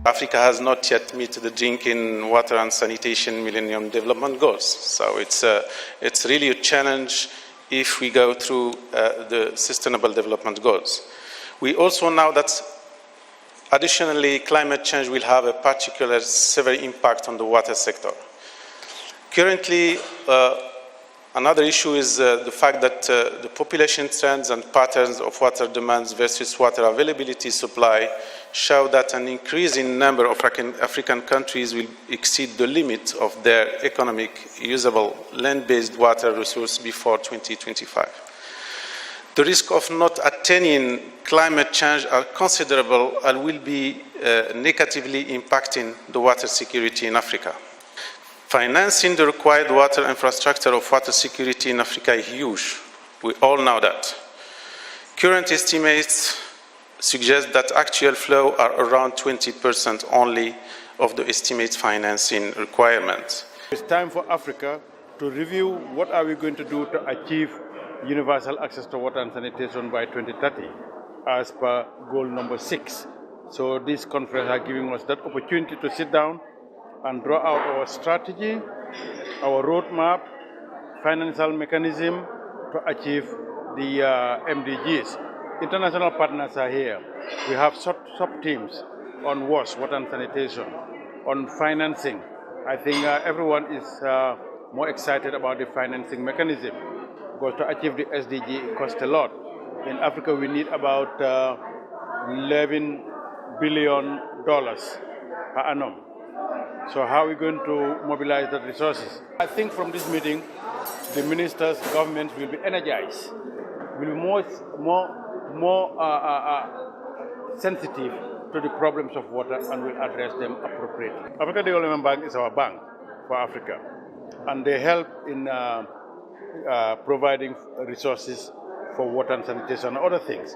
Africa has not yet met the drinking water and sanitation Millennium Development Goals. So it's really a challenge if we go through the Sustainable Development Goals. We also know that additionally, climate change will have a particular severe impact on the water sector. Currently, another issue is the fact that the population trends and patterns of water demands versus water availability supply show that an increasing number of African countries will exceed the limit of their economic usable land-based water resource before 2025. The risk of not attaining climate change are considerable and will be negatively impacting the water security in Africa. Financing the required water infrastructure of water security in Africa is huge. We all know that. Current estimates suggest that actual flow are around 20% only of the estimated financing requirements. It's time for Africa to review what are we going to do to achieve universal access to water and sanitation by 2030 as per goal number 6. So this conference is giving us that opportunity to sit down and draw out our strategy, our roadmap, financial mechanism to achieve the MDGs. International partners are here. We have sub-teams on WASH, water and sanitation, on financing. I think everyone is more excited about the financing mechanism because to achieve the SDG it costs a lot. In Africa we need about $11 billion per annum. So how are we going to mobilize the resources? I think from this meeting, the ministers, governments will be energized, will be more sensitive to the problems of water and will address them appropriately. African Development Bank is our bank for Africa, and they help in providing resources for water and sanitation and other things.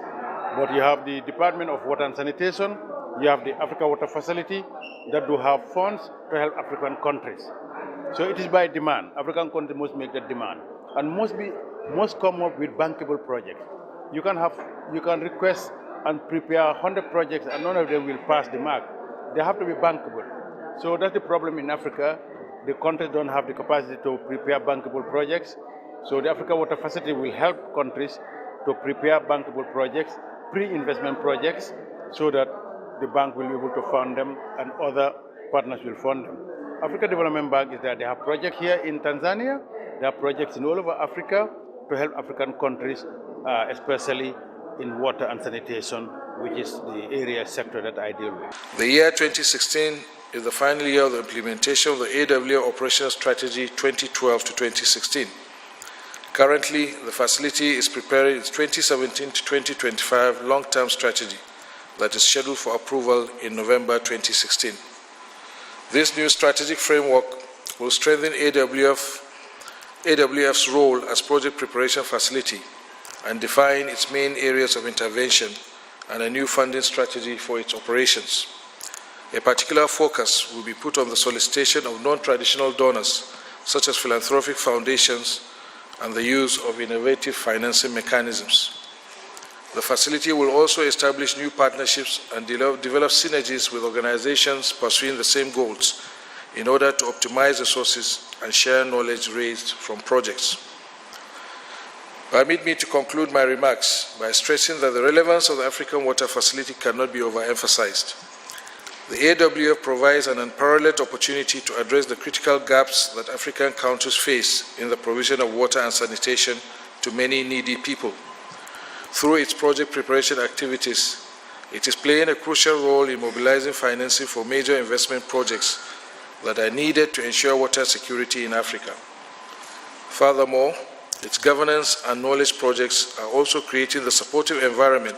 But you have the Department of Water and Sanitation, you have the Africa Water Facility that do have funds to help African countries. So it is by demand. African countries must make that demand and must come up with bankable projects. You can request and prepare 100 projects and none of them will pass the mark. They have to be bankable. So that's the problem in Africa. The countries don't have the capacity to prepare bankable projects. So the Africa Water Facility will help countries to prepare bankable projects, pre-investment projects, so that the bank will be able to fund them and other partners will fund them. Africa Development Bank is there. They have projects here in Tanzania. There are projects in all over Africa to help African countries, especially in water and sanitation, which is the area sector that I deal with. The year 2016 is the final year of the implementation of the AWF Operational Strategy 2012 to 2016. Currently, the facility is preparing its 2017 to 2025 long-term strategy that is scheduled for approval in November 2016. This new strategic framework will strengthen AWF's role as project preparation facility and define its main areas of intervention and a new funding strategy for its operations. A particular focus will be put on the solicitation of non-traditional donors, such as philanthropic foundations, and the use of innovative financing mechanisms. The facility will also establish new partnerships and develop synergies with organizations pursuing the same goals in order to optimize resources and share knowledge raised from projects. Permit me to conclude my remarks by stressing that the relevance of the African Water Facility cannot be overemphasized. The AWF provides an unparalleled opportunity to address the critical gaps that African countries face in the provision of water and sanitation to many needy people. Through its project preparation activities, it is playing a crucial role in mobilizing financing for major investment projects that are needed to ensure water security in Africa. Furthermore, its governance and knowledge projects are also creating the supportive environment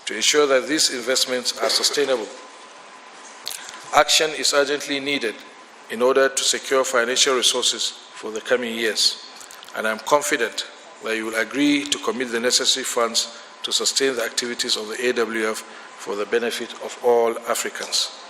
to ensure that these investments are sustainable. Action is urgently needed in order to secure financial resources for the coming years, and I am confident that you will agree to commit the necessary funds to sustain the activities of the AWF for the benefit of all Africans.